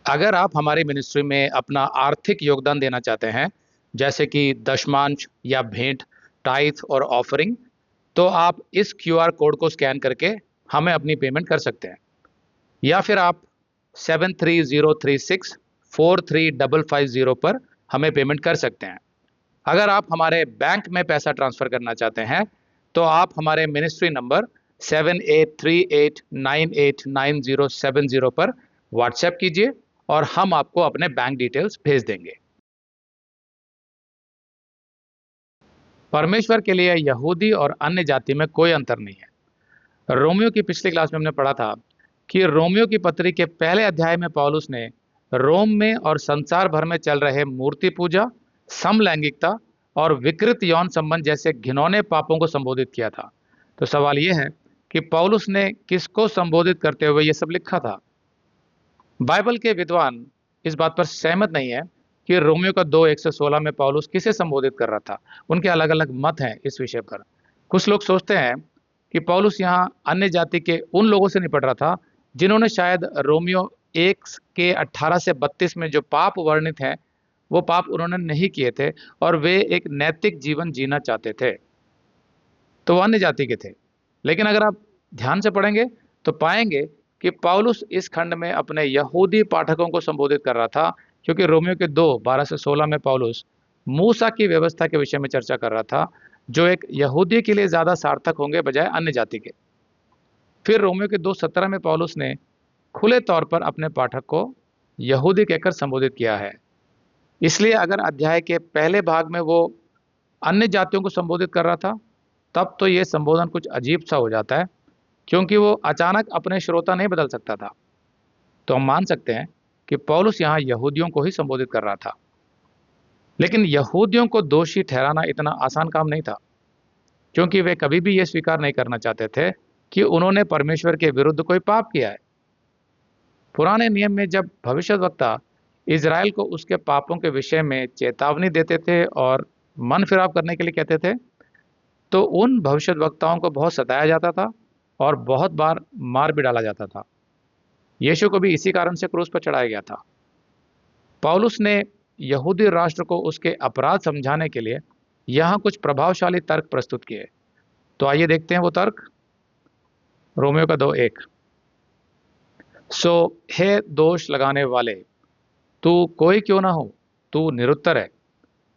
अगर आप हमारी मिनिस्ट्री में अपना आर्थिक योगदान देना चाहते हैं, जैसे कि दशमांश या भेंट, टाइथ और ऑफरिंग, तो आप इस क्यूआर कोड को स्कैन करके हमें अपनी पेमेंट कर सकते हैं। या फिर आप 7303643550 पर हमें पेमेंट कर सकते हैं। अगर आप हमारे बैंक में पैसा ट्रांसफर करना चाहते हैं, तो आप हमारे मिनिस्ट्री नंबर 7838989070 पर व्हाट्सएप कीजिए और हम आपको अपने बैंक डिटेल्स भेज देंगे। परमेश्वर के लिए यहूदी और अन्य जाति में कोई अंतर नहीं है। रोमियो की पिछली क्लास में हमने पढ़ा था कि रोमियो की पत्री के पहले अध्याय में पौलुस ने रोम में और संसार भर में चल रहे मूर्ति पूजा, समलैंगिकता और विकृत यौन संबंध जैसे घिनौने पापों को संबोधित किया था। तो सवाल यह है कि पौलुस ने किसको संबोधित करते हुए यह सब लिखा था? बाइबल के विद्वान इस बात पर सहमत नहीं है कि रोमियो का 2:1-16 में पौलुस किसे संबोधित कर रहा था। उनके अलग अलग मत हैं इस विषय पर। कुछ लोग सोचते हैं कि पौलुस यहाँ अन्य जाति के उन लोगों से निपट रहा था जिन्होंने शायद रोमियो 1 के 18 से 32 में जो पाप वर्णित हैं, वो पाप उन्होंने नहीं किए थे और वे एक नैतिक जीवन जीना चाहते थे, तो वो अन्य जाति के थे। लेकिन अगर आप ध्यान से पढ़ेंगे तो पाएंगे कि पौलुस इस खंड में अपने यहूदी पाठकों को संबोधित कर रहा था, क्योंकि रोमियो के 2:12-16 में पौलुस मूसा की व्यवस्था के विषय में चर्चा कर रहा था, जो एक यहूदी के लिए ज़्यादा सार्थक होंगे बजाय अन्य जाति के। फिर रोमियो के 2:17 में पौलुस ने खुले तौर पर अपने पाठक को यहूदी कहकर संबोधित किया है। इसलिए अगर अध्याय के पहले भाग में वो अन्य जातियों को संबोधित कर रहा था, तब तो ये संबोधन कुछ अजीब सा हो जाता है, क्योंकि वो अचानक अपने श्रोता नहीं बदल सकता था। तो हम मान सकते हैं कि पौलुस यहाँ यहूदियों को ही संबोधित कर रहा था। लेकिन यहूदियों को दोषी ठहराना इतना आसान काम नहीं था, क्योंकि वे कभी भी ये स्वीकार नहीं करना चाहते थे कि उन्होंने परमेश्वर के विरुद्ध कोई पाप किया है। पुराने नियम में जब भविष्यद्वक्ता इज़राइल को उसके पापों के विषय में चेतावनी देते थे और मन फिराव करने के लिए कहते थे, तो उन भविष्यद्वक्ताओं को बहुत सताया जाता था और बहुत बार मार भी डाला जाता था। यीशु को भी इसी कारण से क्रूस पर चढ़ाया गया था। पौलुस ने यहूदी राष्ट्र को उसके अपराध समझाने के लिए यहाँ कुछ प्रभावशाली तर्क प्रस्तुत किए। तो आइए देखते हैं वो तर्क। रोमियो का 2:1। सो हे दोष लगाने वाले, तू कोई क्यों ना हो, तू निरुत्तर है,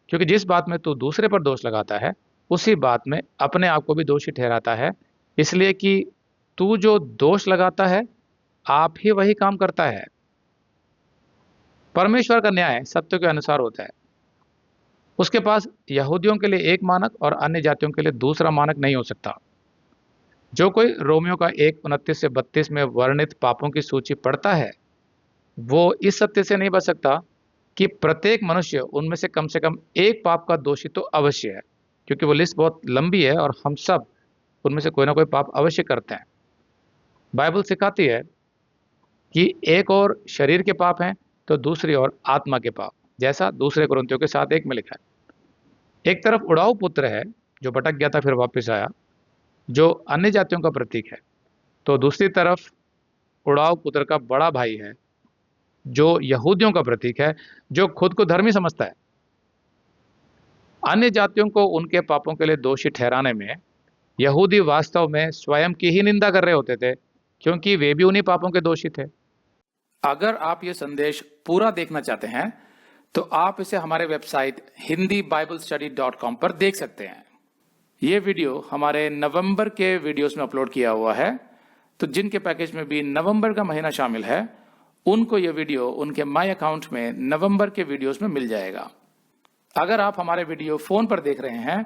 क्योंकि जिस बात में तू दूसरे पर दोष लगाता है, उसी बात में अपने आप को भी दोषी ठहराता है, इसलिए कि तू जो दोष लगाता है, आप ही वही काम करता है। परमेश्वर का न्याय सत्य के अनुसार होता है। उसके पास यहूदियों के लिए एक मानक और अन्य जातियों के लिए दूसरा मानक नहीं हो सकता। जो कोई रोमियो का 1:29 से 32 में वर्णित पापों की सूची पढ़ता है, वो इस सत्य से नहीं बच सकता कि प्रत्येक मनुष्य उनमें से कम एक पाप का दोषी तो अवश्य है, क्योंकि वो लिस्ट बहुत लंबी है और हम सब उनमें से कोई ना कोई पाप अवश्य करते हैं। बाइबल सिखाती है कि एक और शरीर के पाप हैं तो दूसरी ओर आत्मा के पाप, जैसा दूसरे कुरिन्थियों के 7:1 में लिखा है। एक तरफ उड़ाऊ पुत्र है जो भटक गया था फिर वापस आया, जो अन्य जातियों का प्रतीक है, तो दूसरी तरफ उड़ाऊ पुत्र का बड़ा भाई है जो यहूदियों का प्रतीक है, जो खुद को धर्मी समझता है। अन्य जातियों को उनके पापों के लिए दोषी ठहराने में यहूदी वास्तव में स्वयं की ही निंदा कर रहे होते थे, क्योंकि वे भी उन्हीं पापों के दोषी थे। अगर आप ये संदेश पूरा देखना चाहते हैं तो आप इसे हमारे वेबसाइट hindiBiblestudy.com पर देख सकते हैं। ये वीडियो हमारे नवंबर के वीडियोस में अपलोड किया हुआ है, तो जिनके पैकेज में भी नवंबर का महीना शामिल है, उनको ये वीडियो उनके माई अकाउंट में नवंबर के वीडियोस में मिल जाएगा। अगर आप हमारे वीडियो फोन पर देख रहे हैं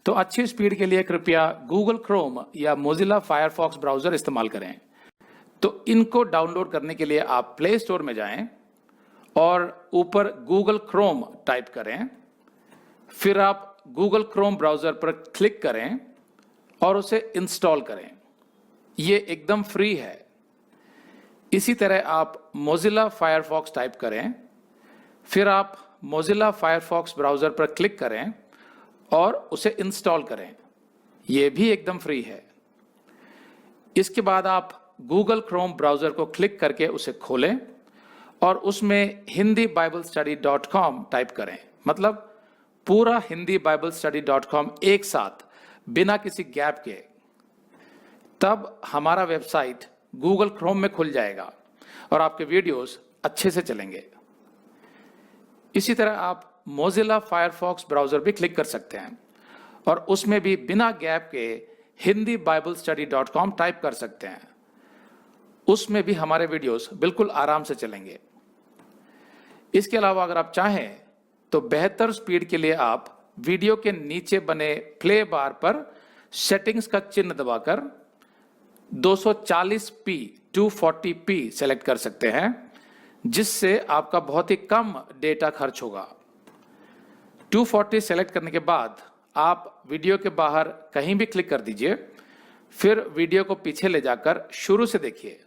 तो अच्छी स्पीड के लिए कृपया गूगल क्रोम या मोजिला फायरफॉक्स ब्राउजर इस्तेमाल करें। तो इनको डाउनलोड करने के लिए आप प्ले स्टोर में जाएं और ऊपर गूगल क्रोम टाइप करें, फिर आप गूगल क्रोम ब्राउजर पर क्लिक करें और उसे इंस्टॉल करें। ये एकदम फ्री है। इसी तरह आप मोजिला फायरफॉक्स टाइप करें, फिर आप मोजिला फायरफॉक्स ब्राउजर पर क्लिक करें और उसे इंस्टॉल करें। यह भी एकदम फ्री है। इसके बाद आप गूगल क्रोम ब्राउजर को क्लिक करके उसे खोलें और उसमें hindibiblesteady.com टाइप करें, मतलब पूरा hindibiblesteady.com एक साथ बिना किसी गैप के, तब हमारा वेबसाइट गूगल क्रोम में खुल जाएगा और आपके वीडियोस अच्छे से चलेंगे। इसी तरह आप मोजिला फायरफॉक्स ब्राउजर भी क्लिक कर सकते हैं और उसमें भी बिना गैप के hindibiblesteady.com टाइप कर सकते हैं। उसमें भी हमारे वीडियोस बिल्कुल आराम से चलेंगे। इसके अलावा अगर आप चाहें तो बेहतर स्पीड के लिए आप वीडियो के नीचे बने प्ले बार पर सेटिंग्स का चिन्ह दबाकर 240p 240p सेलेक्ट कर सकते हैं, जिससे आपका बहुत ही कम डेटा खर्च होगा। 240 सेलेक्ट करने के बाद आप वीडियो के बाहर कहीं भी क्लिक कर दीजिए, फिर वीडियो को पीछे ले जाकर शुरू से देखिए।